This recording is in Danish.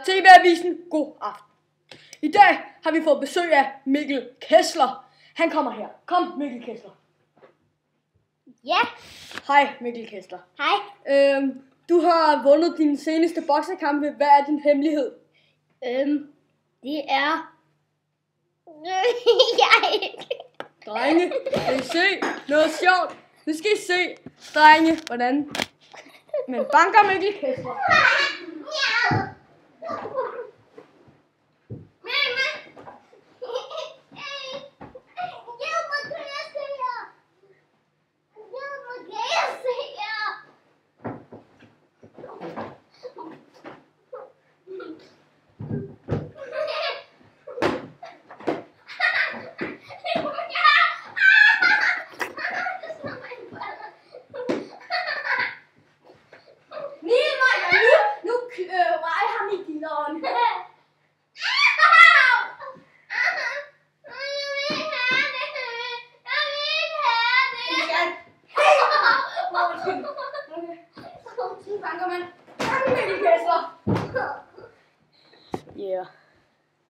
TV-avisen, god aften. I dag har vi fået besøg af Mikkel Kessler. Han kommer her. Kom, Mikkel Kessler. Ja. Hej, Mikkel Kessler. Hej. Du har vundet din seneste boksekampe. Hvad er din hemmelighed? Det er... Drenge, kan I se noget sjovt? Nu skal I se, drenge, hvordan man banker Mikkel Kessler. Yeah.